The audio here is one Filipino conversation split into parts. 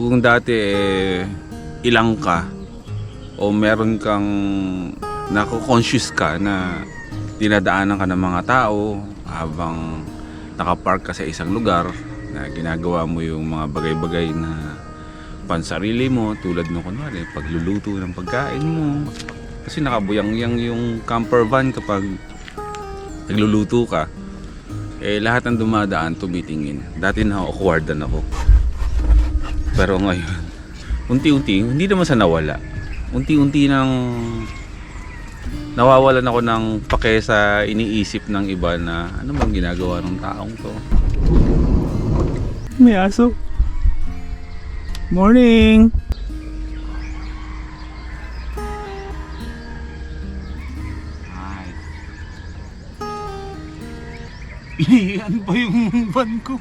kung dati ilang ka o meron kang nako-conscious ka na dinadaanan ka ng mga tao habang nakapark ka sa isang lugar na ginagawa mo yung mga bagay-bagay na pansarili mo, tulad ng kunwari pagluluto ng pagkain mo, kasi nakabuyang-yang yung camper van kapag nagluluto ka, lahat ng dumadaan tumitingin. Dati na awkwardan ako, pero ngayon unti-unti, hindi naman sa nawala, unti-unti nang nawawalan ako ng pake sa iniisip ng iba na ano bang ginagawa ng taong to. May aso. Morning! Hi. Ano ba yung van ko?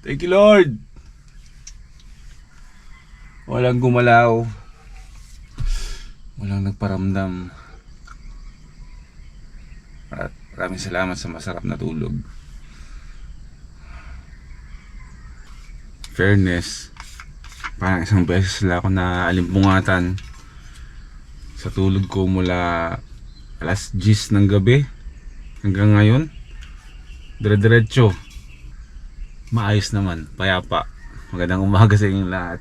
Thank you, Lord. Walang gumalaw, walang nagparamdam, at maraming salamat sa masarap na tulog. Fairness, parang isang beses lang ako na alimpungatan sa tulog ko mula alas 10 ng gabi hanggang ngayon. Dire-diretso, maayos naman, payapa. Magandang umaga sa inyong lahat.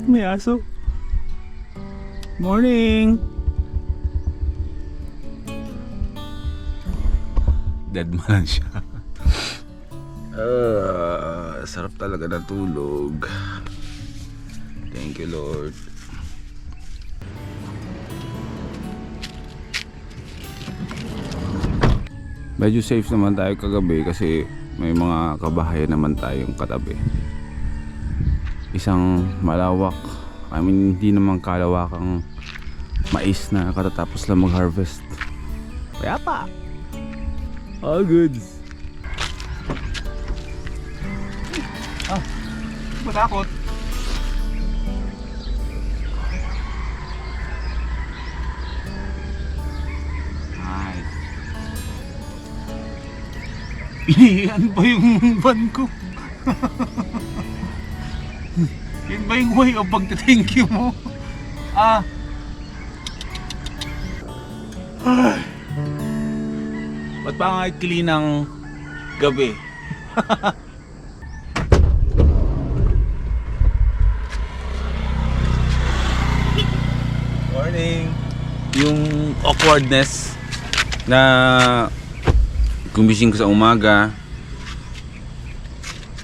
May aso. Morning! Dead man siya. Sarap talaga ng tulog. Thank you, Lord. Medyo safe naman tayo kagabi kasi may mga kabahayan naman tayong katabi. Isang malawak, hindi naman kalawakang mais na katatapos lang mag-harvest. Kaya pa, all goods. Matakot. Nice. Ano ba yung van ko? Yun ba yung way of pagta-thank you mo? Ba't pa nga ikli ng gabi? Morning! yung awkwardness na gumising ko sa umaga,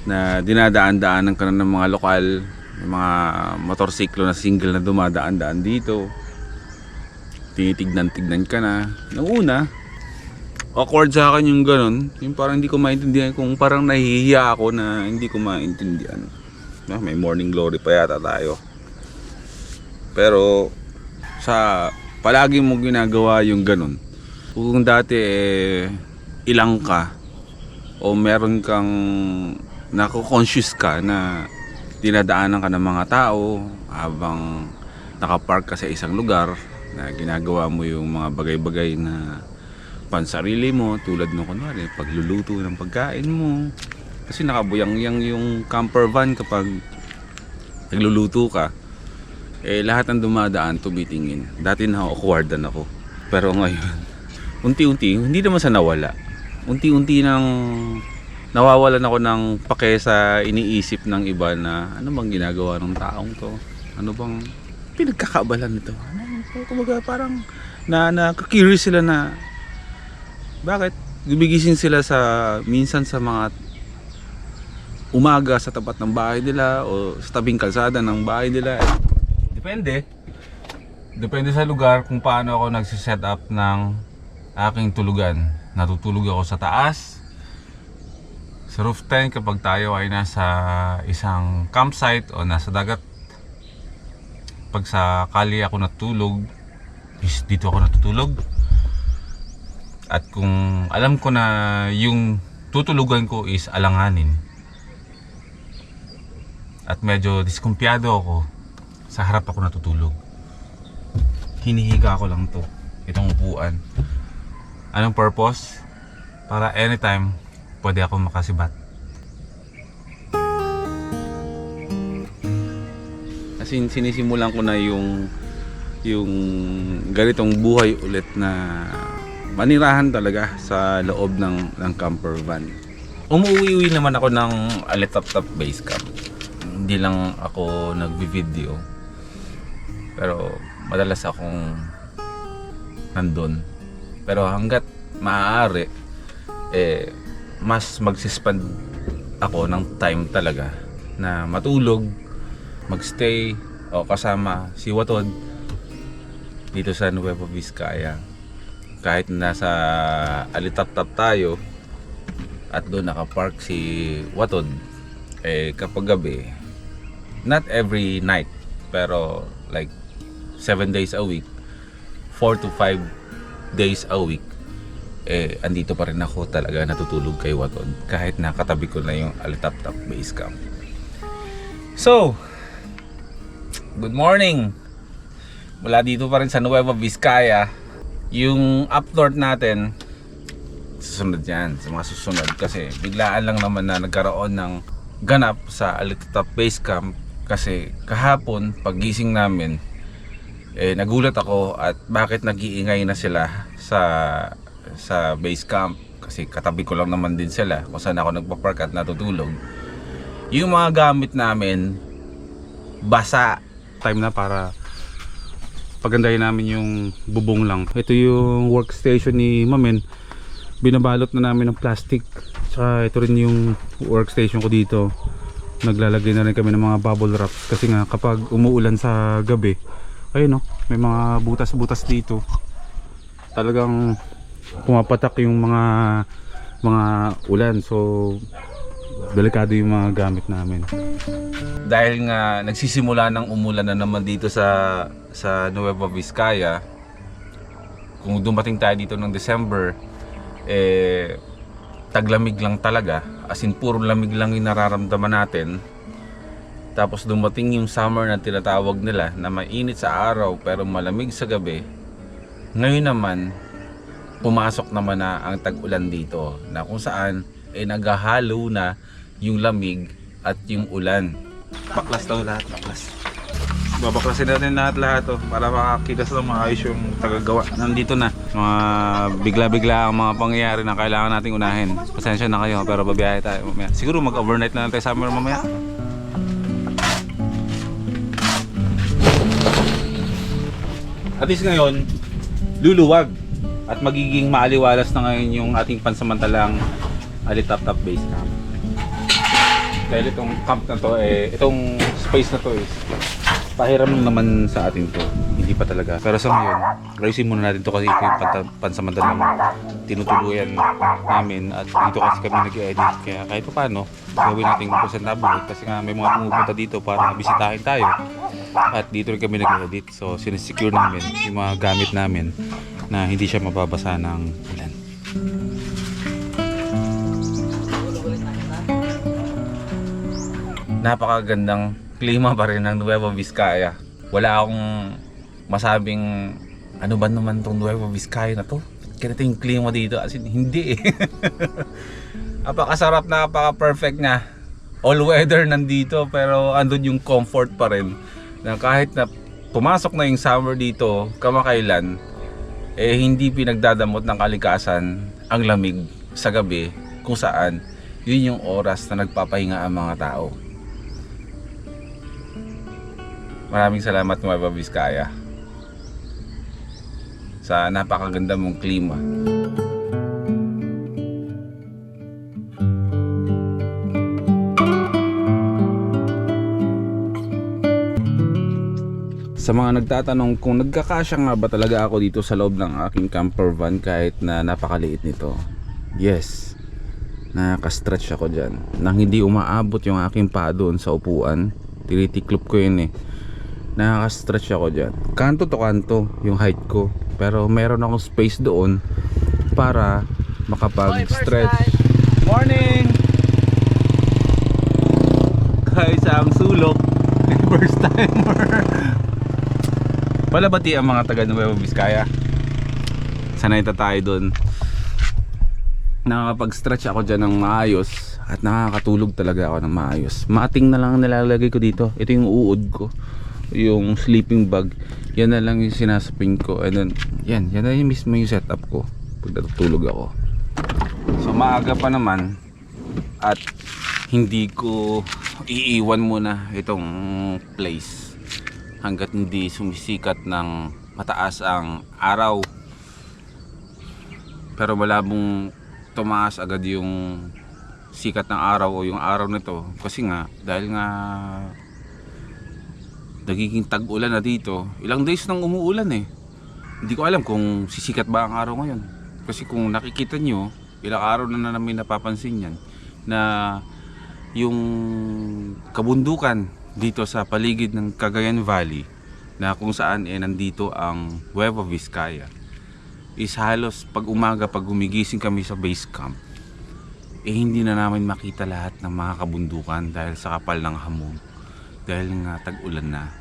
na dinadaan-daanan ka na ng mga lokal, yung mga motorsiklo na single na dumadaan-daan dito, tinitignan-tignan ka na. Nung una, awkward sa akin yung ganun, yung parang hindi ko maintindihan, kung parang nahihiya ako na hindi ko maintindihan. May morning glory pa yata tayo, pero sa palagi mo ginagawa yung ganun, kung dati ilang ka o meron kang nako-conscious ka na dinadaanan ka ng mga tao habang nakapark ka sa isang lugar, na ginagawa mo yung mga bagay-bagay na pansarili mo, tulad ng kunwari pagluluto ng pagkain mo, kasi nakabuyang-yang yung camper van kapag nagluluto ka. Lahat ng dumadaan tumitingin. Dati na-awkwardan ako, pero ngayon unti-unti, hindi naman sa nawala, unti-unti nang nawawalan ako ng pake sa iniisip ng iba na ano bang ginagawa ng taong to, ano bang pinagkakabalan nito, kumbaga parang na-curious sila na bakit gumigising sila minsan sa mga umaga sa tapat ng bahay nila o sa tabing kalsada ng bahay nila. Depende sa lugar kung paano ako nagsiset up ng aking tulugan. Natutulog ako sa taas, sa roof tent kapag tayo ay nasa isang campsite o nasa dagat. Pag sa kali ako natulog, is dito ako natutulog. At kung alam ko na yung tutulugan ko is alanganin at medyo diskumpiyado ako, sa harap ako natutulog. Hinihiga ko lang itong upuan. Anong purpose? Para anytime pwede ako makasibat. Kasi sinisimulan ko na yung ganitong buhay ulit, na manirahan talaga sa loob ng camper van. Umuwi naman ako ng Alitap-Tap Base Camp. Hindi lang ako nagbi-video, pero madalas akong nandun. Pero hanggat maaari, mas magsispend ako ng time talaga na matulog, magstay o kasama si Watod dito sa Nueva Vizcaya. Kahit nasa Alitap-Tap tayo at doon nakapark si Watod, kapag gabi, not every night, pero like 7 days a week, 4 to 5 days a week, andito pa rin ako talaga natutulog kay Watod, kahit nakatabi ko na yung Alitap-Tap Base Camp. So, good morning mula dito pa rin sa Nueva Vizcaya. Yung up north natin, susunod yan sa mga susunod, kasi biglaan lang naman na nagkaroon ng ganap sa Alitap Base Camp. Kasi kahapon paggising namin, nagulat ako at bakit nag-iingay na sila sa base camp, kasi katabi ko lang naman din sila kung saan ako nagpa-park at natutulog. Yung mga gamit namin basa. Time na para pagandahin namin yung bubong lang. Ito yung workstation ni Mamen, binabalot na namin ng plastic. Tsaka ito rin yung workstation ko dito, naglalagay na rin kami ng mga bubble wraps, kasi nga kapag umuulan sa gabi, ayun may mga butas-butas dito, talagang pumapatak yung mga ulan. So delikado yung mga gamit namin. Dahil nga nagsisimula ng umulan na naman dito sa Nueva Vizcaya, kung dumating tayo dito ng December, taglamig lang talaga, as in puro lamig lang yung nararamdaman natin. Tapos dumating yung summer na tinatawag nila, na mainit sa araw pero malamig sa gabi. Ngayon naman, pumasok naman na ang tag-ulan dito, na kung saan naghahalo na yung lamig at yung ulan. Baklas daw lahat, baklas. Babaklasin natin lahat para makakita sa maayos yung tagagawa. Nandito na mga bigla-bigla ang mga pangyayari na kailangan nating unahin. Pasensya na kayo, pero babiyahe tayo mamaya. Siguro mag-overnight na lang tayo summer mamaya. At least ngayon, luluwag at magiging maaliwalas na ngayon yung ating pansamantalang Alitap-Tap Base Camp. Dahil itong camp na to, itong space na to is pahiram naman sa atin to. Hindi pa talaga. Pero sa ngayon, ayusin muna natin to kasi ito yung pansamantalang tinutuluyan namin at dito kasi kami nag-edit. Kaya kahit pa paano, gawin natin presentable kasi nga may mga pumupunta dito para bisitahin tayo. At dito rin kami nag-edit. So sinesecure namin yung mga gamit namin na hindi siya mababasa ng ulan. Napakagandang klima pa rin ng Nueva Vizcaya. Wala akong masabing ano ba naman tong Nueva Vizcaya na to. Ganito yung klima dito. As in, hindi eh. Napakasarap, napaka-perfect nga. All weather nandito pero andun yung comfort pa rin. Na kahit na pumasok na yung summer dito, kamakailan, hindi pinagdadamot ng kalikasan ang lamig sa gabi kung saan yun yung oras na nagpapahinga ang mga tao. Maraming salamat Nueva Vizcaya sa napakaganda mong klima. Sa mga nagtatanong kung nagkakasya nga ba talaga ako dito sa loob ng aking camper van kahit na napakaliit nito. Yes, nakaka-stretch ako dyan. Nang hindi umaabot yung aking paa doon sa upuan, tinitiklop ko yun eh. Nakaka-stretch ako dyan. Kanto to kanto yung height ko. Pero meron akong space doon para makapag-stretch. Morning! Kahit sa ang sulok, first timer. Palabati ang mga taga Nueva Vizcaya. Sanay tayo doon. Nakakapag-stretch ako dyan ng maayos at nakakatulog talaga ako ng maayos. Mating na lang nilalagay ko dito. Ito yung uod ko, yung sleeping bag. Yan na lang yung sinasapin ko. And then, yan na yung mismo yung setup ko pag natutulog ako. So maaga pa naman at hindi ko iiwan muna itong place hanggat hindi sumisikat ng mataas ang araw. Pero malabong tumaas agad yung sikat ng araw o yung araw nito kasi nga dahil nga nagiging tag-ulan na dito. Ilang days nang umuulan eh. Hindi ko alam kung sisikat ba ang araw ngayon. Kasi kung nakikita nyo, ilang araw na namin napapansin yan na yung kabundukan dito sa paligid ng Cagayan Valley na kung saan nandito ang Nueva Vizcaya is halos pag umaga, pag gumigising kami sa base camp, hindi na namin makita lahat ng mga kabundukan dahil sa kapal ng hamog. Dahil nga tag-ulan na.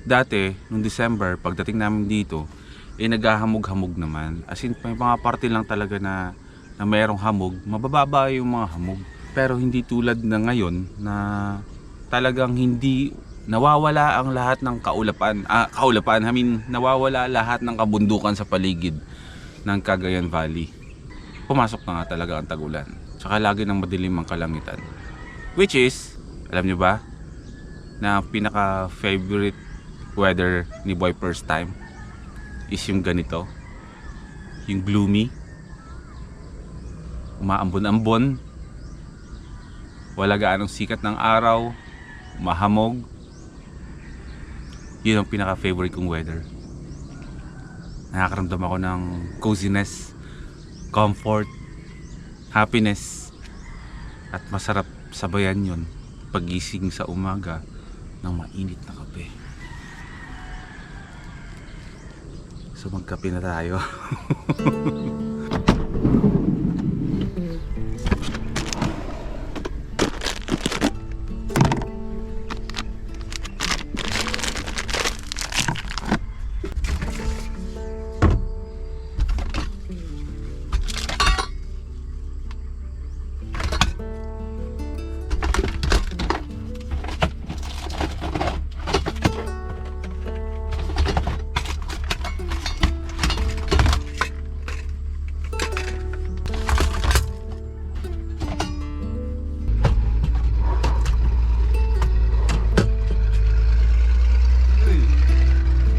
Dati, noong December, pagdating namin dito, naghahamog-hamog naman. As in, may mga parte lang talaga na mayroong hamog. Mabababa yung mga hamog. Pero hindi tulad na ngayon na talagang hindi nawawala ang lahat ng kaulapan. Nawawala lahat ng kabundukan sa paligid ng Cagayan Valley. Pumasok na nga talaga ang tag-ulan. Tsaka lagi ng madilim ang kalangitan. Which is, alam nyo ba, na pinaka favorite weather ni Boy First Time is yung ganito, yung gloomy, umaambon-ambon, wala gaanong sikat ng araw, mahamog. Yun ang pinaka favorite kong weather. Nakakaramdam ako ng coziness, comfort, happiness, at masarap sabayan yun pagising sa umaga ng mainit na kape. So magkape na tayo.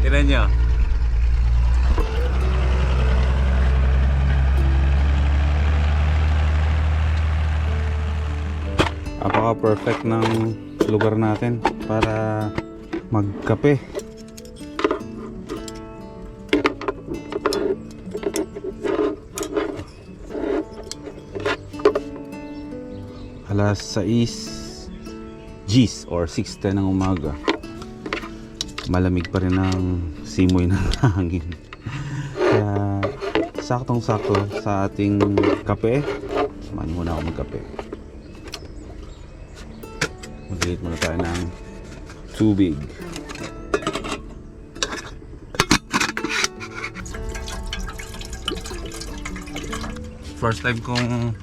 Tignan nyo. napaka-perfect ng lugar natin para magkape. Alas 6 Gs or 6:10 ng umaga. Malamig pa rin ang simoy ng hangin. Kaya saktong-sakto sa ating kape. Samahan niyo muna ako magkape. Mag-iit muna tayo ng tubig. First time kong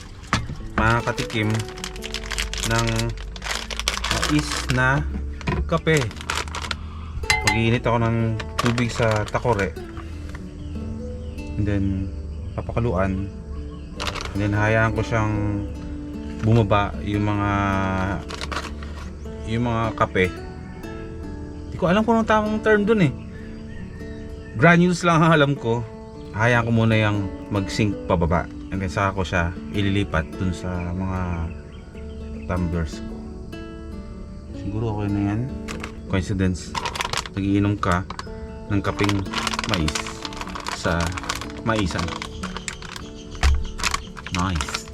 makakatikim ng mais na kape. Mag-iinit ako ng tubig sa takore, and then papakaluan, and then hayaan ko siyang bumaba yung mga kape. Hindi ko alam kung anong tamang term dun eh. Granules lang ang alam ko. Hayaan ko muna yung mag-sink pababa, and then saka ko siya ililipat dun sa mga tumblers ko. Siguro okay na yan. Coincidence, nagiinom ka ng kapeng mais sa maisan. Nice.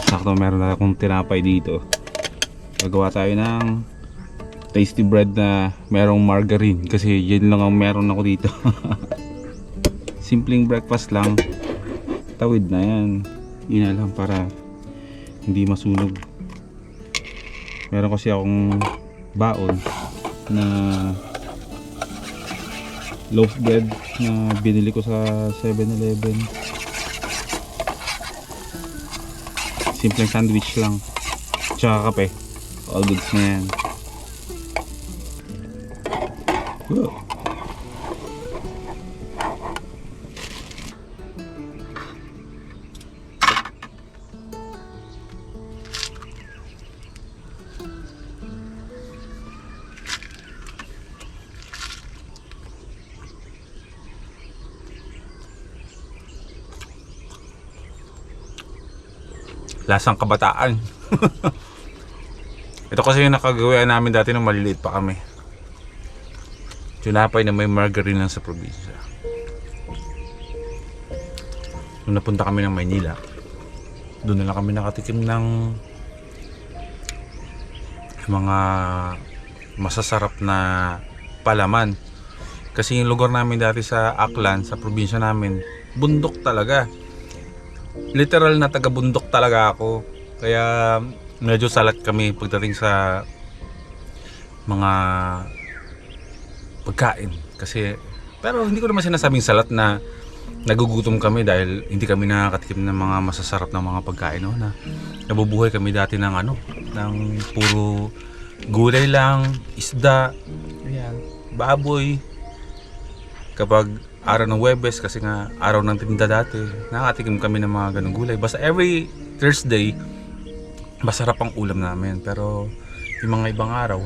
Sakto meron na akong tinapay dito. Gagawa tayo ng tasty bread na merong margarine, kasi yun lang ang meron ako dito. Simpleng breakfast lang, tawid na yan. Yun na lang para hindi masunog. Meron kasi akong baon na loaf bread na binili ko sa 7-Eleven. Simpleng sandwich lang, tsaka kape. All goods na yan. Whoa. Lasang kabataan. Ito kasi yung nakagawa namin dati nung maliliit pa kami. Tinapay na may margarine lang sa probinsya. Nung napunta kami ng Maynila, doon na lang kami nakatikim ng mga masasarap na palaman. Kasi yung lugar namin dati sa Aklan, sa probinsya namin, bundok talaga. Literal na taga-bundok talaga ako. Kaya medyo salat kami pagdating sa mga pagkain. Kasi, pero hindi ko naman sinasabing salat na nagugutom kami dahil hindi kami nakakatikim ng mga masasarap na mga pagkain, no? Na nabubuhay kami dati ng ng puro gulay lang, isda, ayan, baboy. Kapag araw ng Huwebes, kasi nga araw ng tinda dati, nakatikim kami ng mga ganung gulay. Basta every Thursday, masarap ang ulam namin. Pero yung mga ibang araw,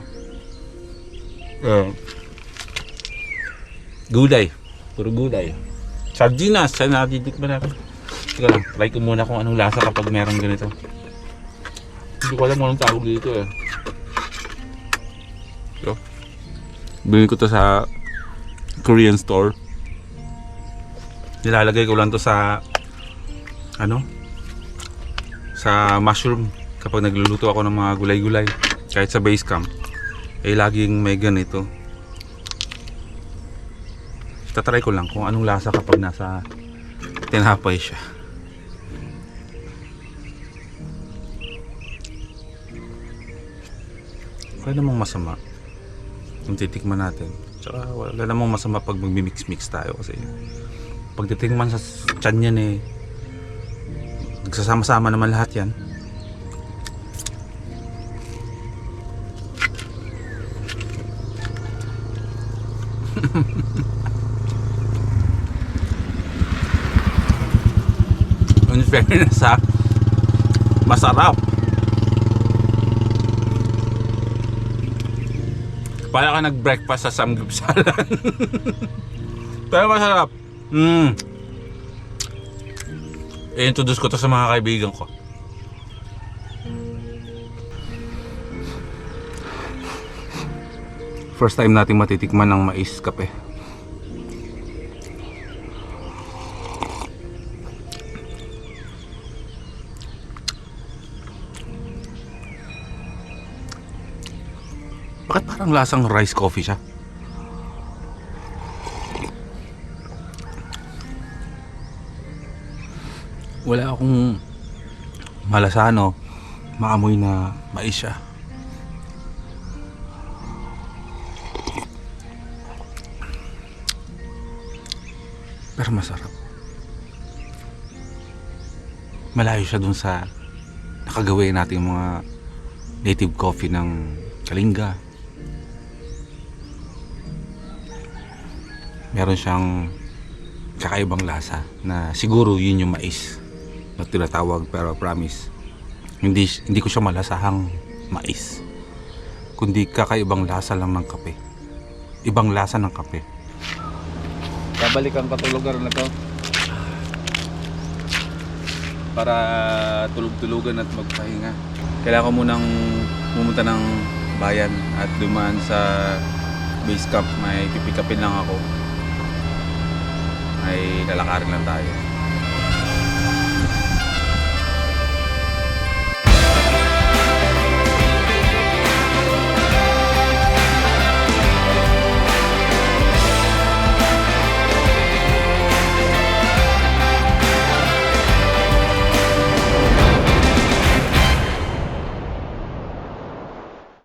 gulay, puro gulay. Sardinas, sana natitikman natin. Teka lang, try ko muna kung anong lasa kapag meron ganito. Hindi ko alam kung anong tawag dito eh. So, bilhin ko to sa Korean store. Nilalagay ko lang to sa sa mushroom kapag nagluluto ako ng mga gulay-gulay. Kahit sa base camp, eh laging may ganito. Tatry ko lang kung anong lasa kapag nasa tinapay siya. Wala namang masama kung titikman natin. Tsaka wala namang masama pag magmi-mix-mix tayo, kasi pag titikman sa tiyan yan eh, nagsasama-sama naman lahat yan. In fairness ha, masarap. Para ka nag-breakfast sa samgyeopsalan. Pero masarap. I-introduce ko to sa mga kaibigan ko. First time natin matitikman ng mais kape. Bakit parang lasang rice coffee siya? Wala akong malasano, maamoy na mais siya. Pero masarap. Malayo siya dun sa nakagawin natin mga native coffee ng Kalinga. Meron siyang kakaibang lasa na siguro yun yung mais na tinatawag, pero promise hindi ko siya malasahang mais, kundi kakaibang lasa lang ng kape. Ibang lasa ng kape. Babalikan pa to lugar na to para tulog-tulugan at magpahinga. Kailangan ko munang pumunta ng bayan at dumaan sa base camp. May pipikapin lang ako. May lalakarin lang tayo.